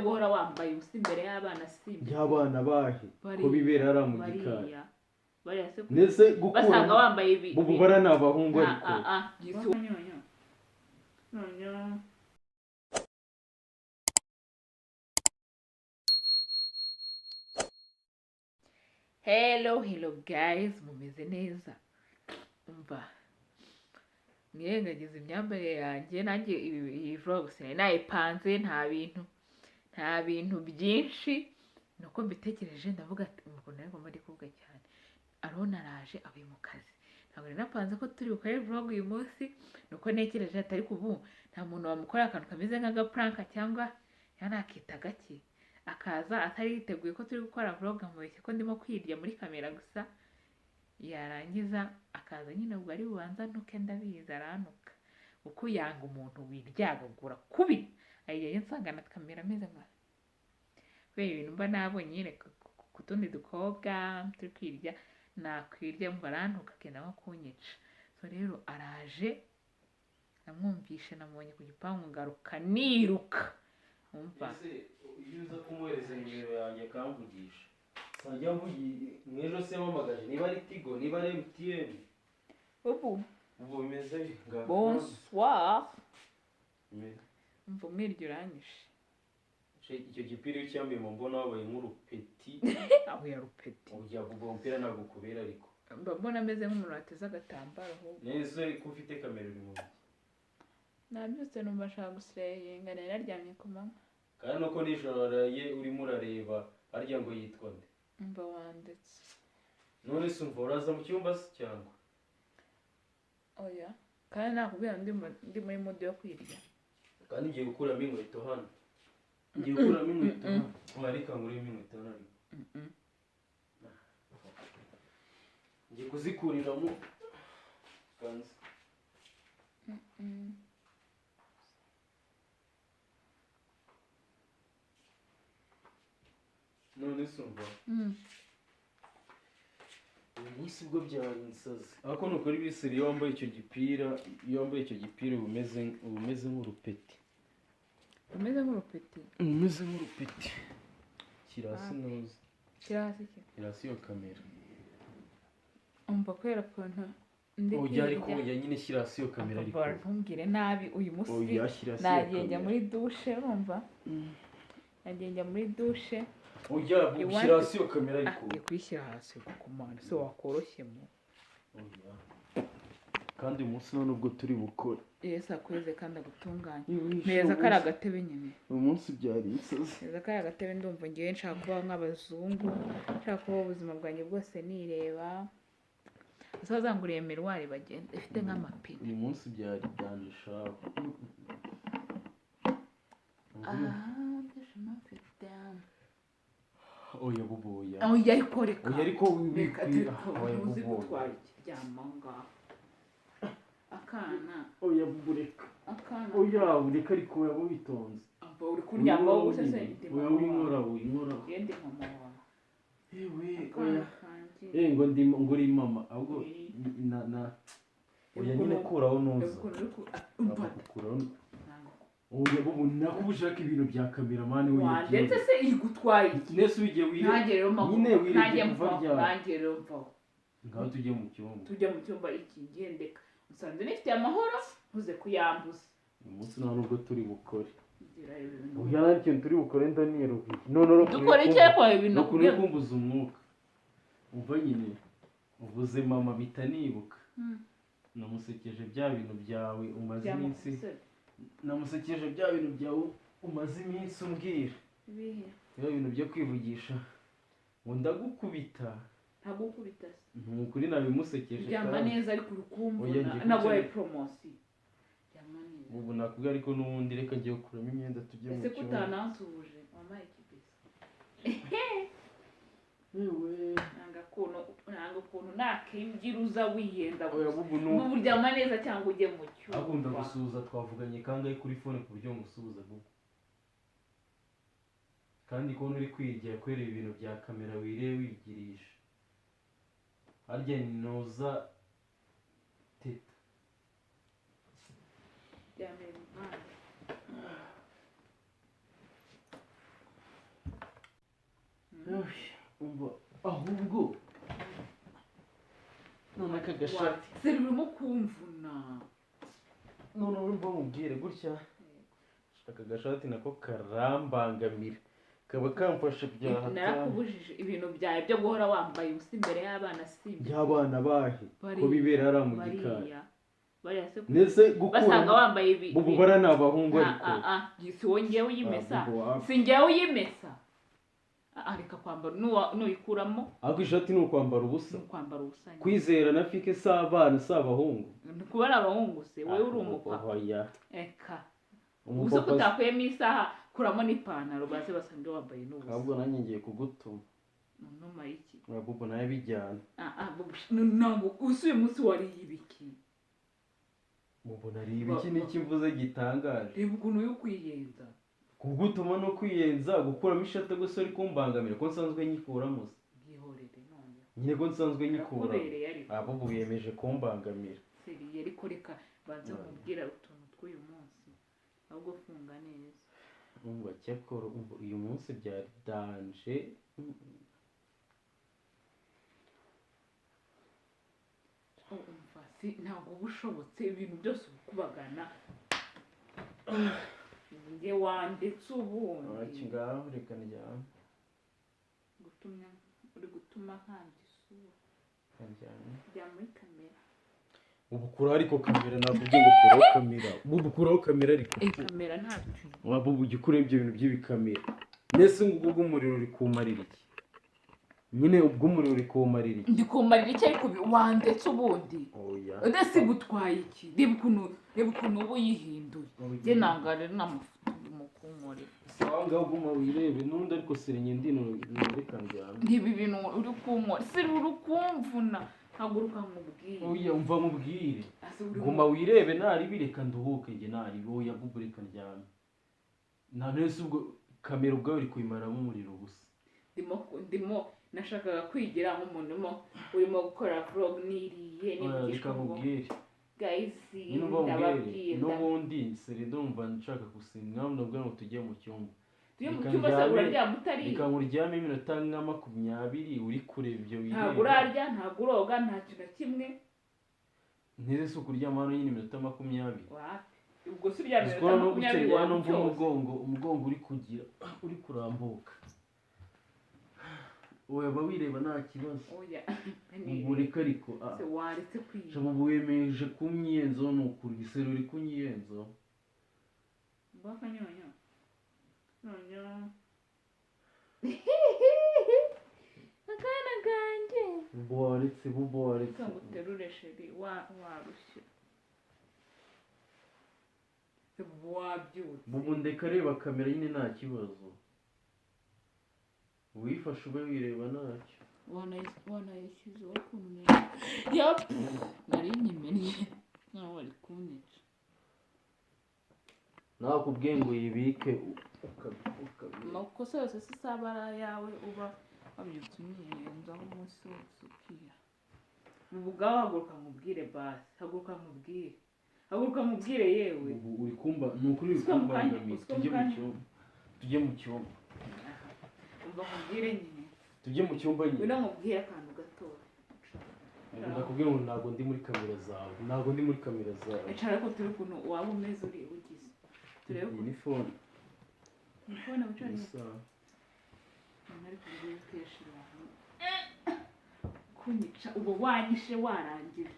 guhora wambaye ubusa imbere y'abana simba y'abana bahe ko bibera ara mu gikari bariya se nese gukura basanga wambaye ibi bubu bara n'abahungu ariko hello guys mumeze neza umva mwirengagiza imyambarire yanjye nanjye iyi vlog sinari nayipanze nta bintu byinshi nuko mbitekereje ndavuga ati umuntu ariko muri kuvuga cyane Arona araje avuye mu kazi ntabwo nari napanze ko turi bukore vlog uyu munsi nuko nekereje atari kubu nta muntu wamukorera akantu kameze nk'agapranka cyangwa yanakita gake akaza atari yiteguye ko turi gukora vlog amubeshye ko ndimo kwirya muri kamera gusa yarangiza akaza nyine ubwo ari bubanza ntuke ndabizi arantuka uko yanga umuntu wiryagagura kubi ayiye nsanga na kamera ameze nka kubera ibintu mba nabonye nyine ku tundi dukobwa turi kwirya nakwirya mva arantuka akenda nko kunyica so rero araje namwumvishe namubonye ku gipangu ngaruka niruka umva iyo uza kumuhereza nimero yanjye akamvugisha sajya mwejo se wamagaje niba ari Tigo niba ari MTN ubu bimeze bonsoir umva mwiryo uranyishe icyo gipira cyambaye mu mbona wabaye nk'urupeti aho ya rupeti ujya kugwa umupira ntabwo kubera ariko mbona ameze nk'umuntu wateze agatambaro ahubwo neza ko ufite kamera uri mu nabyutse numva ashaka gusirehinga nari naryamye ku manywa kandi nuko nijoro araye urimo urareba arya ngo yitwa nde mba wanditse none se umva uraza mu cyumba se cyangwa oya kandi nakubwira ndi muri mode yo kwirya kandi ngiye gukuramo inkweto hano ngiye gukuramo inkweto hano ariko ngurimo inkweto hano ariko ngiye kuzikuriramo kanze none se umva uyu munsi bwo byari insazi ariko nukora ibisiri iyo wambaye icyo gipira uba umeze nk'urupeti umeze nk'urupeti kirasi noza kirasi iyo kamera umva kubera ukuntu ujya ariko ujya nyine kirasi iyo kamera ariko ntumbwire nabi uyu munsi nagiye njya muri dushe urumva nagiye njya muri dushe ujya gushyira hasi iyo kamera ariko ugiye kuyishyira hasi ku muntu se wakoroshyemo kandi uyu munsi none ubwo turi bukore yesu akweze kandi agutunganye neza ko ari agatebe nyine uyu munsi byari insazi neza ko ari agatebe ndumva ngewe nshaka kubaho nk'abazungu nshaka kubaho ubuzima bwanjye bwose nireba gusa bazanguriye miruwari bagenda ifite nk'amapine uyu munsi byari byanishaka oya bubuya oya ariko reka oya ariko uzi gutwara ikiryama ngaho akana oya bubureka akana oya ureka ariko yabo bitonze amba uri kuryama wowe se se oya winkora yende mama wawe oya ngo uri mama ahubwo oya nyine kuraho nuza kuraho oya bubu nako ushaka ibintu bya kameramani we ndetse se igutwaye nese ugiye ntagerero nyine wirije kuva rya ntagerero mvaho ngaho tujye mu cyumba iki ngendeka musanze nifite amahoro ntuze kuyambuza uyu munsi nta nubwo turi bukore oya nta kintu turi bukore ndaniruhiye none dukora iki ariko ibintu nakuriye kumbuza umwuka umva nyine uvuze mama bitanibuka namusekeje bya bintu byawe umaze iminsi namusekeje bya bintu byawe umaze iminsi umbwira bya bintu byo kwivugisha ngo ndagukubita ntagukubita nukuri nabimusekeje ryama neza ariko urukumbona naguhaye promosiyo ryama neza ubu nakubwira ariko n'ubundi reka ngiye gukuramo imyenda tujye mu cyumba ese kutanansuhuje wampaye ikibisi nanga ukuntu nakimbwira uza wiyenda ubu uryama neza cyangwa ujye mu cyumba akunda gusuhuza twavuganye kangahe kuri fone ku buryo ngusuhuza bubu kandi kubona uri kwigira kwerera ibintu bya kamera wirebe wigirisha harya noza teta ryamere mu mpande umva ahubwo none aka gashati seri urimo kumvuna none urumva mubwire gutya aka gashati nako karambangamira kaba kamfashe bya hatari narakubujije ibintu byawe byo guhora wambaye ubusa imbere y'abana simbi y'abana bahe ko bibera ari mu gikari bariya se nese gukura basanga wambaye ibi bubu bara ni abahungu ariko si wowe ngewe uyimesa si ngewe uyimesa areka kwambara nuyikuramo ariko ishati ni ukwambara ubusa ubusa kwizera na fike si abana si abahungu kuba ari abahungu se wowe uri umupapa eka ubusa ko utakuyemo isaha kuramo n'ipantaro baze basange wambaye n'ubusa ahubwo nanjye ngiye kugutuma numa iki bubu nawe bijyana ntabwo usi uyu munsi wariye ibiki bubu nariye ibiki n'iki mvuze gitangaje reba ukuntu uri kwiyenza kugutuma no kwiyenza gukuramo ishati gusa uri kumbangamira ko nsanzwe nyikuramo byihorere none nyine ko nsanzwe nyikura bubu biyemeje kumbangamira seriye ariko reka banze mubwira utuntu tw'uyu munsi ahubwo funga neza umva cyakora uyu munsi byari danje umva si ntabwo uba ushobotse ibintu byose ubikubagana njye wanditse ubundi ngaho reka njyana uri gutuma nkanda isura jya muri kamera ubu kuraho ariko kamera nakubwiye ngo kuraho kamera bubu kuraho kamera ariko kamera ntabyo waba ubu ujya ukora ibyo bintu by'ibikamera nese ngo ubwo umuriro uri kumarira iki nyine ubwo umuriro uri kumarira iki ndi kumarira iki ariko wanditse ubundi ndetse gutwaye iki reba ukuntu uba uyihinduye njye nangare n'amafoto urimo kunkorera sawa ngaho guma wirebe n'undi ariko sirenye ndino reka njyana ntibi bintu uri kunkorera siri uri kumvuna haguruka nkubwire oya umva mubwire guma wirebe naribi reka nduhuke njye naribi oya bubu reka njyana nta nese ubwo kamera ubwawe uri kuyimaramo umuriro gusa ndimo nashakaga kwigira nk'umuntu urimo gukora vlog niriye reka mubwire guys ndababwira n'ubundi seri ndumva nshaka gusinda ndabwira ngo tujye mu cyumba se uraryama utariye reka nkuryame iminota nka 20 uri kureba ibyo wireba ntabwo urarya ntabwo uroga nta kintu na kimwe nteze si ukuryama hano nyine iminota 20 ubwo si uryamye iminota 20 numva umugongo uri kugira uri kurambuka oya ba wireba nta kibazo ubu reka ariko waretse kwiga ubu wemeje kumyiyenzo ni ukuri isero uri kunyiyenzo bakanyonyo akana kanjye bubo waretse uterure sheri warushye wabyutse bubu ndeka reba kamera nyine nta kibazo wifashe ube wireba ntacyo wanayishyizeho ukuntu nari nyimennye nkaho bari kunyica nakubwiye ngo uyibike amakosa yose si isabara yawe uba wabyutse umyiyenzaho umunsi wose ukira ubu ubwawe haguruka nkubwire basi haguruka nkubwire yewe uri kumba ni ukuri uri kumbangamira tujye mu cyumba umva nkubwire nyine tujye mu cyumba nyine wenda nkubwire akantu gatoya ndakubwira ngo ntabwo ndi muri kamera zawe icara ko turi ukuntu waba umeze uri ugize turebe iyi ni fone wicaranye ariko ugiye gutesha abantu kunyica ubu wanyishe warangije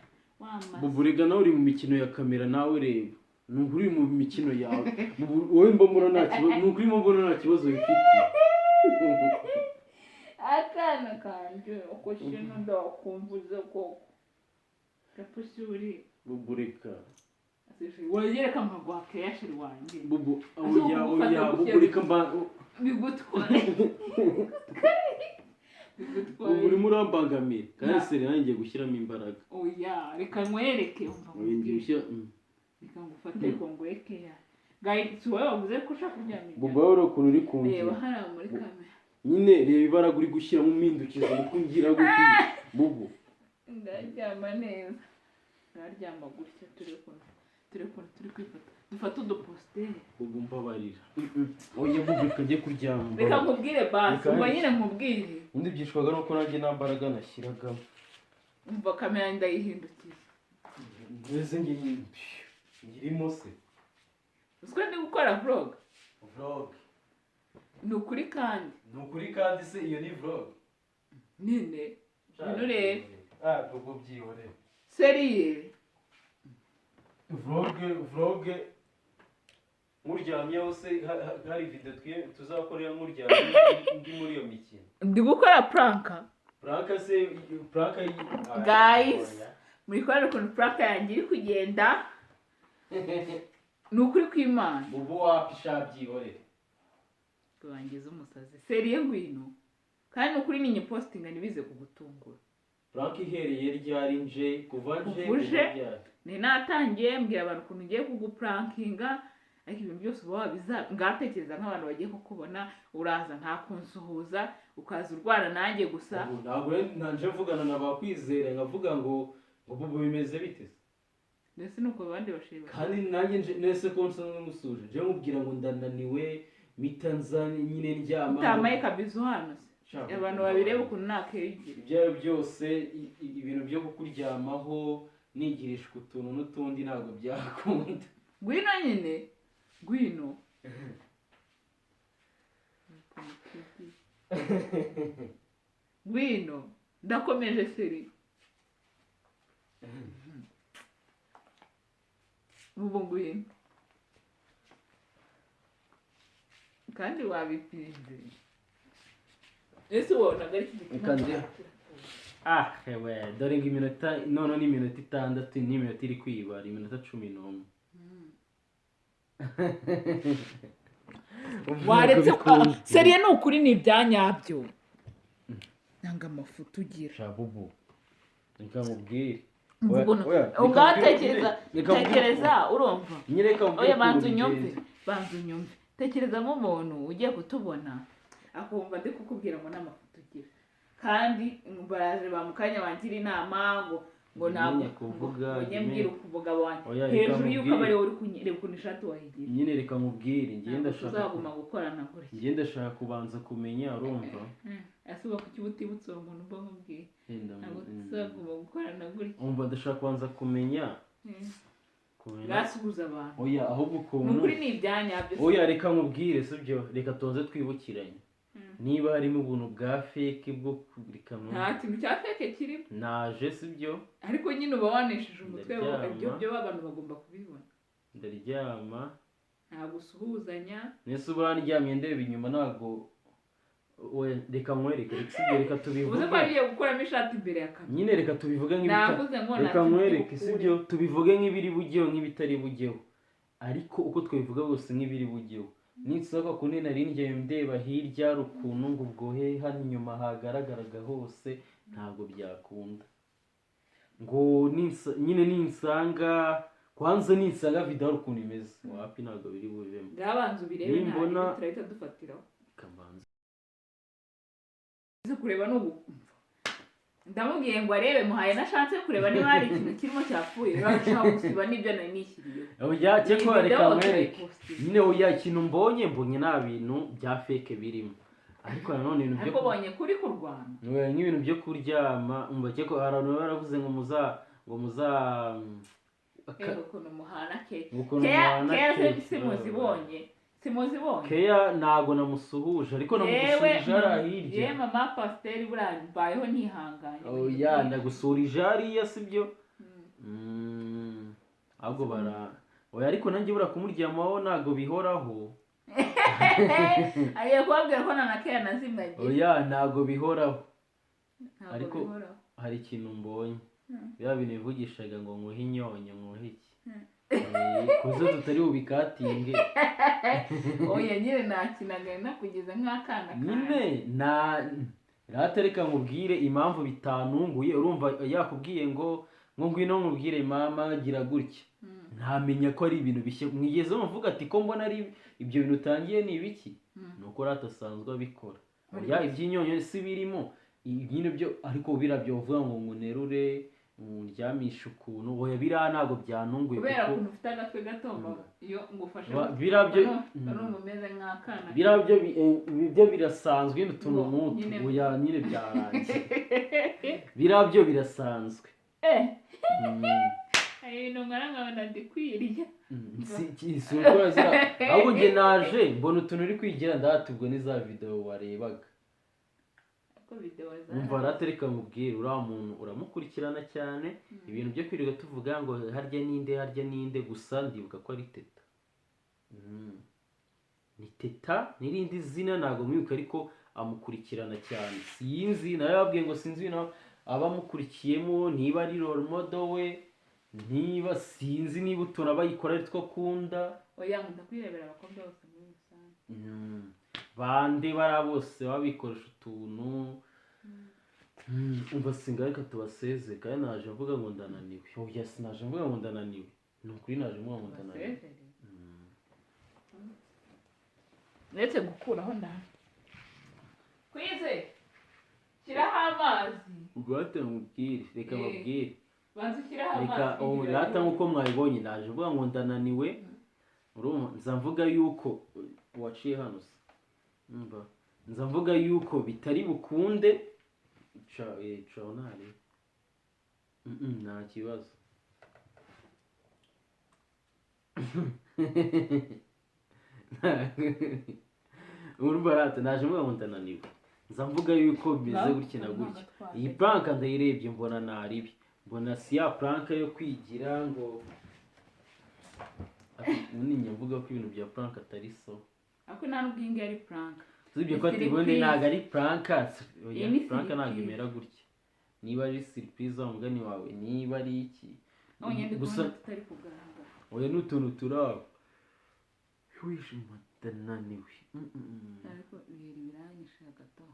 buburiga nawe uri mu mikino ya kamera nawe reba ni ukuri mu mikino yawe wowe mbona nta kibazo ni ukuri mbona nta kibazo wifitiye akana kanje uko shino ndakumvuze koko gapusi uri buburika wayereka amagwa keyashiri wanjye bubu oya buburika bigutware urimo urambangamira kandi seri nanjye ngiye gushyiramo imbaraga oya reka nkwereke reka ngufate ko ngweke ya gahitsi wowe wavuze ko ushaka kuryamira bubu wowe ukuntu uri kumva reba hariya muri kamera nyine reba ibaraga uri gushyiramo umpindukiza uko ngira gutya bubu ndaryama neza ndaryama gutya turi kwifata dufate udupositeri. ubwo mbabarira oya bubu kajye kuryama Reka nkubwire basi, Reka- umva nyine nkubwire. undi byishwaga nuko nanjye nta mbaraga nashyiragamo Umva kamera ndayihindukiza. mbese ngirimo se Uziko ndi gukora vlog. vlog Ni ukuri kandi. ni ukuri kandi se iyo ni vlog Nene. Ngwino urebe. ubwo byihorere Seriye. vlog nkuryamyeho se hari video tuzakorera nkuryamye ndi muri iyo mikino Ndi gukora pranka. pranka se pranka Guys, muri kubona ukuntu pranka yanjye iri kugenda. Ni ukuri kw'Imana. ubu wapisha byihorere Tubangiza umusazi. Seriye ngwino. Kandi ni ukuri ninye postinga nibize kugutungura. pranka ihereye ryari nje kuva nje Uvuje? kuva ryari? Ni natangiye mbwira abantu ukuntu ugiye kuguprankinga, ariko ibintu byose uba wabiza ngatekereza nk'abantu bagiye kukubona, uraza nta kunsuhuza, ukaza urwana nanjye gusa. Ubu ntabwo nanje mvugana na bakwizera nkavuga ngo ubu bimeze bite se? Ndetse nuko abandi bashima. kandi nanjye nese ko nsanzwe musuje je mubwira ngo ndananiwe mitanza nyine ndyama Utamaye kabizo hano se. Shaka. Abantu babireba ukuntu nakegera. ibyo byose ibintu byo kukuryamaho nigirisha utuntu n'utundi ntabwo byakunda Ngwino nyine. Ngwino. Ngwino. Ndakomeje seri. Ubu ngwino. Kandi wabipinze. Ese wonaga ari Kandi- hewe dore ngo iminota none ni iminota 6 n'iminota iri kwibara iminota 11 waretse seriye ni ukuri ni ibyanyabyo. Nanga amafuta ugira. shabubu reka mubwire Ugatekereza tekereza urumva. nyereka mubwire Oya banza unyumve. Banza unyumve. Tekereza nk'umuntu ugiye kutubona akumva ndi kukubwira ngo n'amafuta ugira. Kandi baraje bamukanya bangira inama ngo ntabwo kuvuga nyembwira umugabo wanjye Oya, hejuru reka yuko aba ari wowe uri kunyereka ukuntu ishati wahigira. nyine reka mubwire ngenda tuzaguma gukorana gutya. ngenda shaka kubanza kumenya urumva asuba ku kibutibutse uwo muntu mba nkubwiye ntabwo tuzaguma gukorana gutya. umva ndashaka kubanza kumenya bwasuhuza abantu. oya ahubwo ni ukuntu ukuri ni ibyanyabyo. oya reka mubwire sibyo reka tuze twibukiranye niba harimo ubuntu bwa fake bwo kurikamwa nta kintu cya feke kirimo. naje sibyo ariko nyine uba waneshije umutwe Ndaryama. ibyo byo abantu bagomba kubibona. ndaryama nta gusuhuzanya. nese uba ndyamye ndeba inyuma ntabwo oya reka nkwereke sibyo reka tubivuge uvuze ko agiye gukuramo ishati imbere ya kamera. nyine reka tubivuge navuze ngo reka nkwereke sibyo tubivuge nk'ibiri bujyeho nk'ibitari bujyeho ariko uko twabivuga bose nk'ibiri bujyeho nisohoka kundi nari ndya ndeba hirya hari ukuntu ngo ubwohe hano inyuma hagaragaraga hose ntabwo byakunda ngo nyine ninsanga kwanza ninsanga video hari ukuntu imeze wapi ntabwo biri bubemo ngabanza ubirebe nimbona turahita dufatiraho kamanza kureba no ndamubwiye ngo arebe muhaye na chance yo kureba niba hari ikintu kirimo cyapfuye urashaka gusiba n'ibyo nari nishyiriyeho. oya cyeko reka nkwereke nyine oya ikintu mbonye nta bintu bya fake birimo ariko nanone ibintu ariko bonye kuri kurwana nk'ibintu byo kuryama umva cyeko hari abantu baravuze ngo muza ukuntu muhana ke ukuntu simuzibonye keya ntago namusuhuje ariko namusuhuje hariya hirya yewe mama pasiteri buriya mbayeho ntihanganye. oya ndagusurije hariya sibyo ahubwo oya ariko nanjye buriya kumuryamaho ntago bihoraho agiye kubabwira ko na keya nazimwagiye. oya ntago bihoraho ariko hari ikintu mbonye biba bintu bivugishaga ngo nkuhe inyonyo nkuhe iki kuzo tutari bubikatinge oya nyine nakinaga nakugeza nk'akana nyine ratereka nkubwire impamvu bitanunguye urumva yakubwiye ngo ngwino nkubwire mama gira gutya ntamenya ko ari ibintu bishya mwigeze muvuga ati ko mbona ari ibyo bintu utangiye ni ibiki nuko ratasanzwe abikora oya iby'inyonyo si birimo ibintu byo ariko birabyo uvuga ngo nkunerure undyamisha ukuntu oya biriya ntabwo byantunguye kubera ukuntu ufite agatwe gato iyo ngufashe biriya byo urumva umeze nk'akana biriya byo birasanzwe n'utuntu nk'utu oya nyine byarangiye biriya byo birasanzwe ibintu nkora nkabona ndikwiriye ahubwo njye naje mbona utuntu uri kwigira ndahatubwo ni za video warebaga umva ratereka mubwire uriya muntu uramukurikirana cyane ibintu byo kwirirwa tuvuga ngo harya ninde gusa ndibuka ko ari Teta ni Teta n'irindi zina ntabwo mwibuka ariko amukurikirana cyane sinzi nawe yababwiye ngo sinzi ibintu abamukurikiyemo niba ari role model we niba sinzi niba utuntu abayikora ari two akunda oya nkunda kwirebera abakobwa bose muri rusange bande bara bose babikoresha utuntu umva singa reka tubaseze kandi naje mvuga ngo ndananiwe oya sinaje mvuga ngo ndananiwe ni ukuri naje mvuga ngo ndananiwe ndetse gukuraho ndana kwize shyiraho amazi ugwate mubwire reka mubwire banza ushyiraho amazi reka rata nk'uko mwabibonye naje mvuga ngo ndananiwe nza mvuga yuko waciye hano se nza mvuga yuko bitari bukunde nari nta kibazo urumva rata naje mvuga ngo ndananiwe nza mvuga yuko bimeze gutya na gutya iyi prank ndayirebye mbona naribi mbona si ya prank yo kwigira ngo ubundi mvuga ko ibintu bya prank atari so ariko nta n'ubwinge ari prank sibyo ko ubundi ntabwo ari prank prank ntabwo imera gutya niba ari surprise wa mugani wawe niba ari iki gusa tutari kugaragara oya n'utuntu turaho wishima ndananiwe ariko ibiri biranyisha gato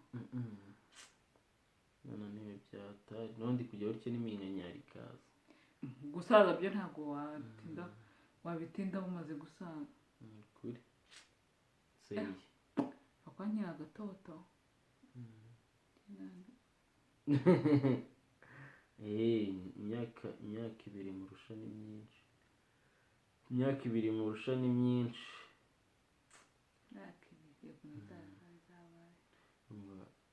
nananiwe byatari n'undi kujya gutya n'iminkanyari ikaza gusaza byo ntabwo wabitinda umaze gusaza kuri seriye akanyira agatoto imyaka 2 murusha ni myinshi imyaka 2 murusha ni myinshi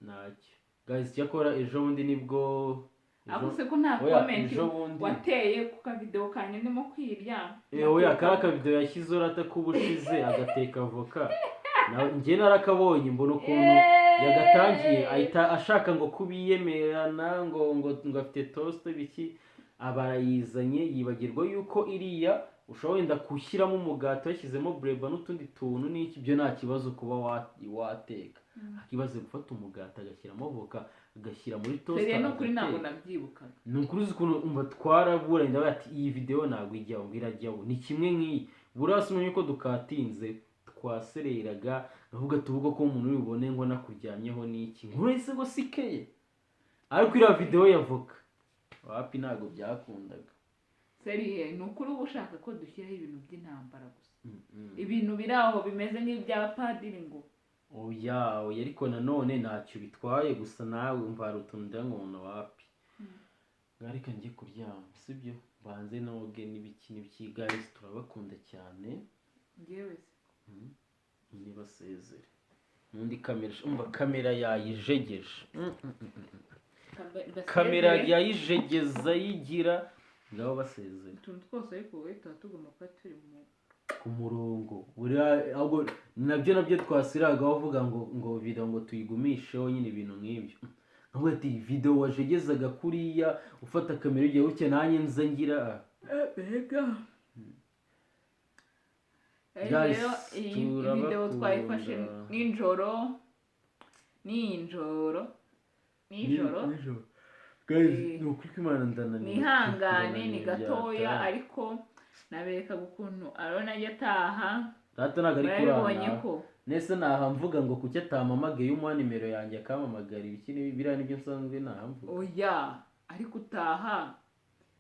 ntacyo guys cyakora ejo bundi nibwo abuse ko nta comment wateye ku kavideo kanye ndimo kwirya oya kaka video yashyize urata kubushize agateka avoka njye narakabonye mbona ukuntu yagatangiye ahita ashaka ngo kubiyemerana ngo afite toast biki abarayizanye yibagirwa yuko iriya ushobora wenda kushyiramo umugati washyizemo breba n'utundi tuntu n'iki byo nta kibazo kuba wateka akibaze gufata umugati agashyiramo avoka agashyira muri toast no kuri ntabwo nabyibukaga ni ukuri uzi ukuntu umva twaraburanye ndavuga ati iyi video ntabwo ijyaho ngo irajyaho ni kimwe nk'iyi burasi umenye ko dukatinze twasereraga navuga tuvuga ko umuntu uri bubone ngo nakuryamyeho n'iki nkurese ngo sikeye ariko iriya video yavoka wapi ntabwo byakundaga seriye ni ukuri uba ushaka ko dushyiraho ibintu by'intambara gusa ibintu biri aho bimeze nk'ibya padiri ngo oya ariko nanone ntacyo bitwaye gusa nawe umva hari utuntu ndabona wapi ngareka njye kuryama sibyo banze noge n'ibiki guys turabakunda cyane ngewe se basezere n'undi kamera yayijegeje kamera yayijegeza yigira ngaho basezere utuntu twose ariko wowe tuba tugomba kuba turi ku murongo nabyo twasiraga bavuga ngo video ngo tuyigumisheho nyine ibintu nk'ibyo ntabwo ati video wajegezaga kuriya ufata kamera ugiye uke nanjye nza ngira bega rero iyi video twayifashe nijoro guys nukuri Imana ndananiwe nihangane ni gatoya ariko naberekaga ukuntu Arona ajya ataha data ntabwo ari kurana nese naha mvuga ngo kuki atamamagaye umuha nimero yanjye akamamagara ibiki biriya nibyo nsanzwe nahamvuga oya ariko utaha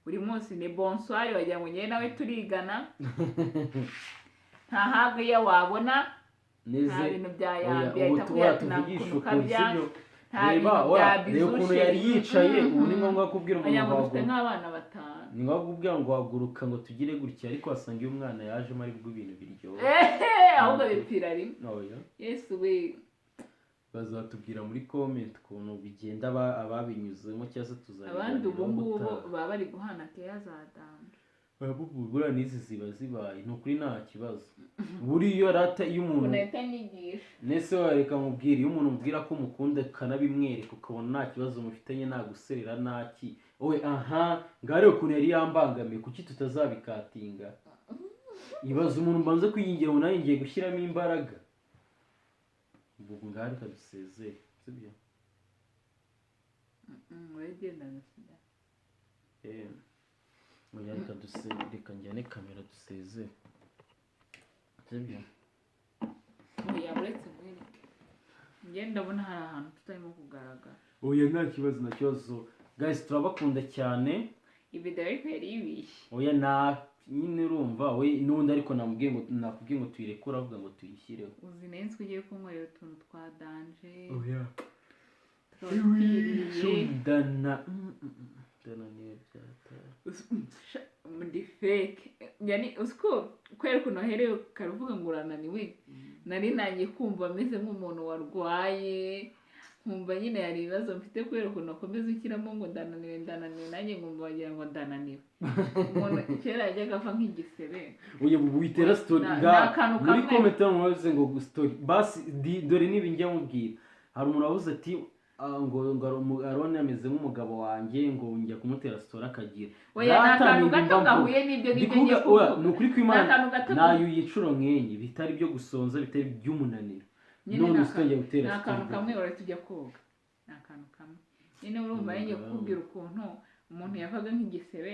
buri munsi ni bonsoir wagira ngo njye nawe turigana nta haga iyo wabona nta bintu byayambiye ahita kuyatina ukuntu kabya nta bintu reba bya reba ukuntu yari yicaye ubu ni ngombwa kubwira umuntu ngo dufite wahaguruka nk'abana batanu ni ngombwa kubwira ngo haguruka ngo tugire gutya ariko wasanga iyo umwana yajemo ari bwo ibintu biryoha ahubwo bipfira rimwe oya yesu we bazatubwira muri comment ukuntu bigenda ababinyuzemo cyangwa se abandi ubu ngubu tuzabiganiraho baba bari guhana keya za danje buriya n'izi ziba zibaye ni ukuri nta kibazo buriya rata iyo umuntu unahita nyigisha nese wareka mubwira iyo umuntu mubwira ko umukunda kanabimwereka ukabona nta kibazo mufitanye naguserera naki wowe aha ngare ukuntu yari yambangamiye kuki tutazabikatinga ibaze umuntu mbanze kwiyingira ngo nawe ngiye gushyiramo imbaraga ubu ngare kadusezere sibyo wegenda gasida oya reka njyane kamera dusezere sibyo oya uretse mwereke njye ndabona hari ahantu tutarimo kugaragara oya nta kibazo na kibazo guys turabakunda cyane ibido ariko yari yibishye oya nyine urumva we n'undi ariko nakubwiye ngo tuyirekure avuga ngo tuyishyireho uzi nensi ko ugiye kunywera utuntu twa danje oya dana niyo byatara ndi fake yani usiko kwera ukuntu wahereye karavuga ngo urananiwe nari nanjye kumva ameze nk'umuntu warwaye nkumva nyine hari ibibazo mfite kubera ukuntu akomeza ukiramo ngo ndananiwe nanjye nkumva wagira ngo ndananiwe umuntu kera yajyaga apfa nk'igisebe uyu witera story muri comment mubaze ngo story basi dore nibi njya mubwira hari umuntu wavuze ati ngo Arone ameze nk'umugabo wanjye ngo njya kumutera story akagira oya nakantu gato gahuye n'ibyo ngiye kuvuga ni ukuri kw'Imana nayo yicuro nkenye bitari byo gusonza bitari by'umunaniro none usitenge gutera nakantu kamwe ora tujya koga nakantu kamwe nyine urumva yenge kukubwira ukuntu umuntu yavaga nk'igisebe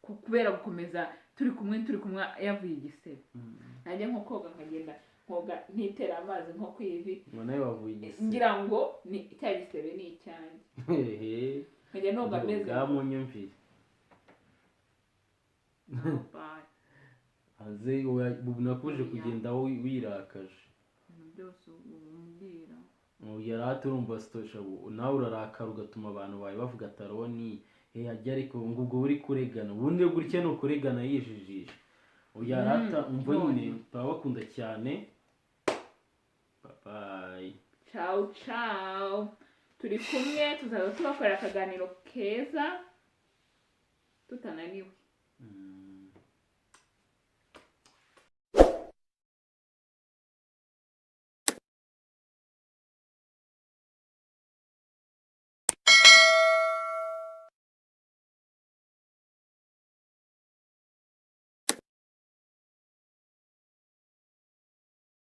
kubera gukomeza turi kumwe yavuye igisebe najya nko koga nkagenda koga ntitera amazi nko kwivi ngo nawe wavuye igisebe ngira ngo ni cya gisebe ni icyanjye nkajya noga meze bwamunyumvire aze nakuje kugenda wirakaje byose umbwira yari aturumva stosha nawe urarakara ugatuma abantu bawe bavuga Taroni ajya ariko ngo ubwo uri kuregana ubundi gutya ni ukuregana yijijisha yarata umva nyine turabakunda cyane bye ciao turi kumwe tuzaza tubakorera akaganiro keza tutananiwe